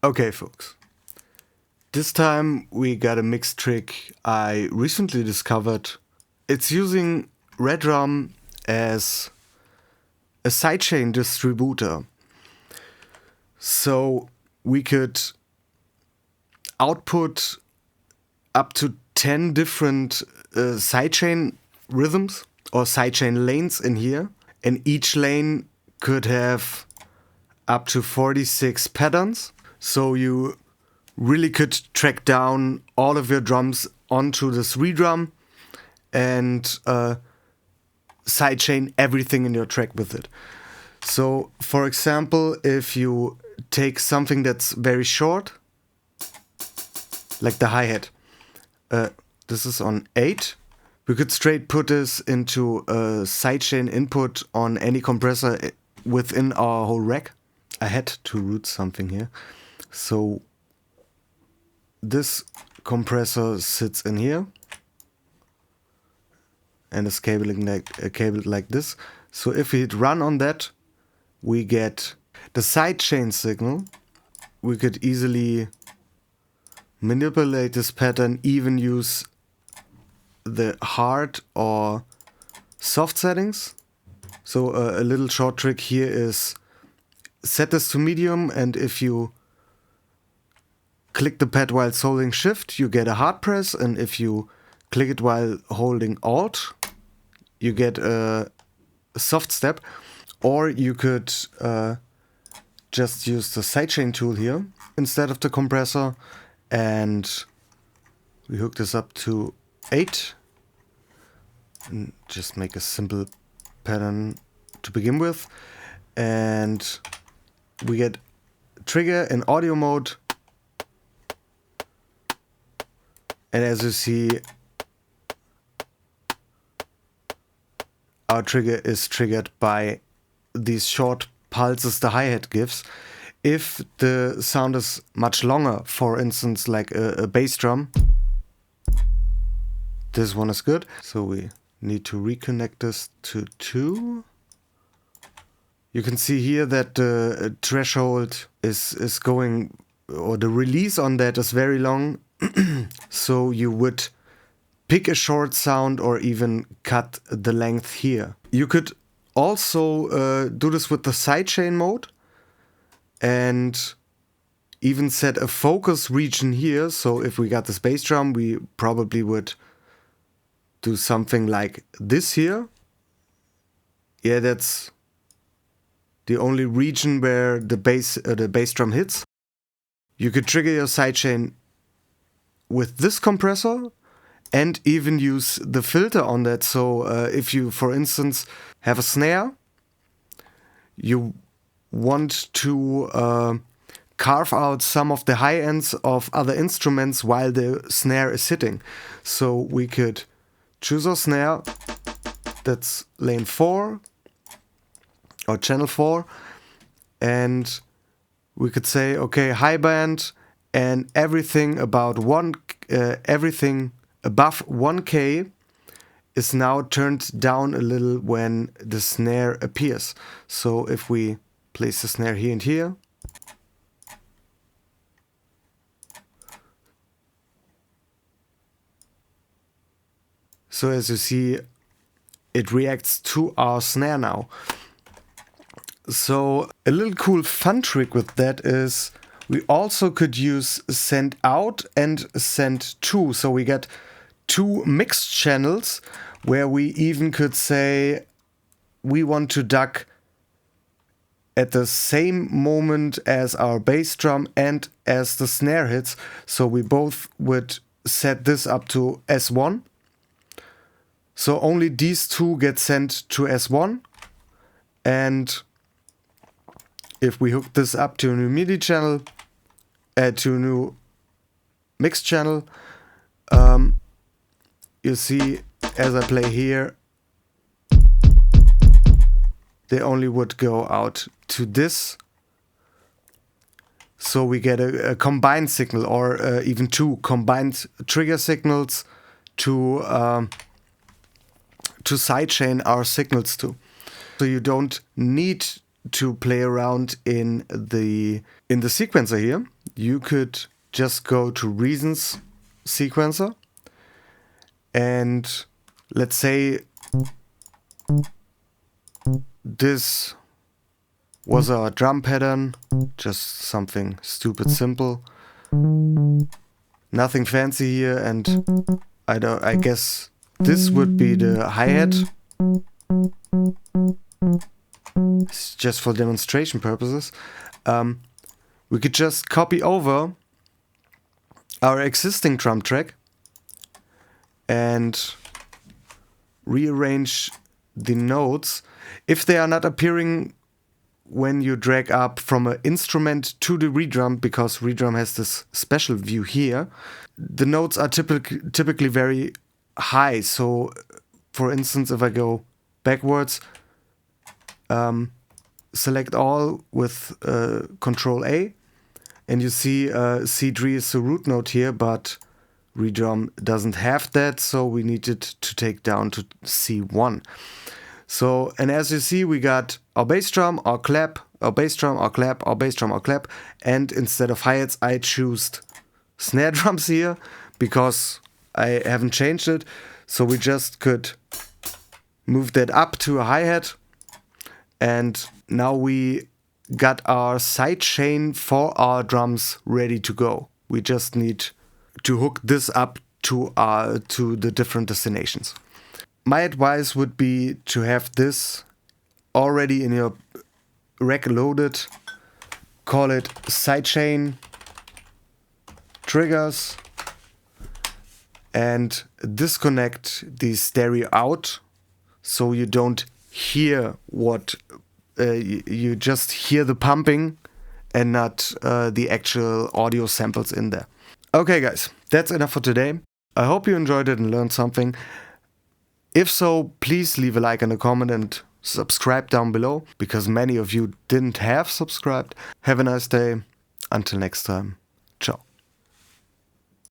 Okay, folks. This time we got a mix trick I recently discovered. It's using Redrum as a sidechain distributor. So we could output up to 10 different sidechain rhythms or sidechain lanes in here. And each lane could have up to 46 patterns. So you really could track down all of your drums onto this Redrum and sidechain everything in your track with it. So, for example, if you take something that's very short, like the hi-hat, this is on 8, we could straight put this into a sidechain input on any compressor within our whole rack. I had to route something here. So this compressor sits in here and is cabled like this. So if we hit run on that, we get the sidechain signal. We could easily manipulate this pattern, even use the hard or soft settings. So a little short trick here is set this to medium, and if you click the pad while holding shift, you get a hard press, and if you click it while holding alt, you get a soft step. Or you could just use the sidechain tool here instead of the compressor, and we hook this up to 8 and just make a simple pattern to begin with, and we get trigger in audio mode, and as you see, our trigger is triggered by these short pulses the hi-hat gives. If the sound is much longer, for instance like a bass drum, this one is good. So we need to reconnect this to 2. You can see here that the threshold is going, or the release on that is very long. So you would pick a short sound or even cut the length here. You could also do this with the sidechain mode and even set a focus region here. So if we got this bass drum, we probably would do something like this here. Yeah, that's the only region where the bass drum hits. You could trigger your sidechain with this compressor and even use the filter on that. So if you, for instance, have a snare, you want to carve out some of the high ends of other instruments while the snare is sitting. So we could choose our snare, that's lane 4 or channel 4, and we could say, okay, high band, and everything about everything above 1K is now turned down a little when the snare appears. So if we place the snare here and here, so as you see, it reacts to our snare now. So a little cool fun trick with that is we also could use send out and send to. So we get 2 mixed channels where we even could say we want to duck at the same moment as our bass drum and as the snare hits. So we both would set this up to S1. So only these 2 get sent to S1. And if we hook this up to a new MIDI channel, to a new mix channel, you see as I play here, they only would go out to this. So we get a combined signal, or even 2 combined trigger signals to sidechain our signals to. So you don't need to play around in the sequencer here. you could just go to reasons sequencer, and let's say this was our drum pattern, just something stupid simple, nothing fancy here, and I guess this would be the hi-hat. It's just for demonstration purposes. We could just copy over our existing drum track and rearrange the notes. If they are not appearing when you drag up from an instrument to the Redrum, because Redrum has this special view here, the notes are typically very high. So, for instance, if I go backwards, select all with Control A, and you see C3 is the root note here, but Redrum doesn't have that, so we need it to take down to C1. So, and as you see, we got our bass drum, our clap, our bass drum, our clap, our bass drum, our clap, and instead of hi-hats, I choose snare drums here because I haven't changed it. So we just could move that up to a hi-hat, and now we got our sidechain for our drums ready to go. We just need to hook this up to the different destinations. My advice would be to have this already in your rack loaded. Call it sidechain triggers, and disconnect the stereo out so you don't hear what you just hear the pumping and not the actual audio samples in there. Okay guys, that's enough for today. I hope you enjoyed it and learned something. If so, please leave a like and a comment and subscribe down below, because many of you didn't have subscribed. Have a nice day. Until next time. Ciao.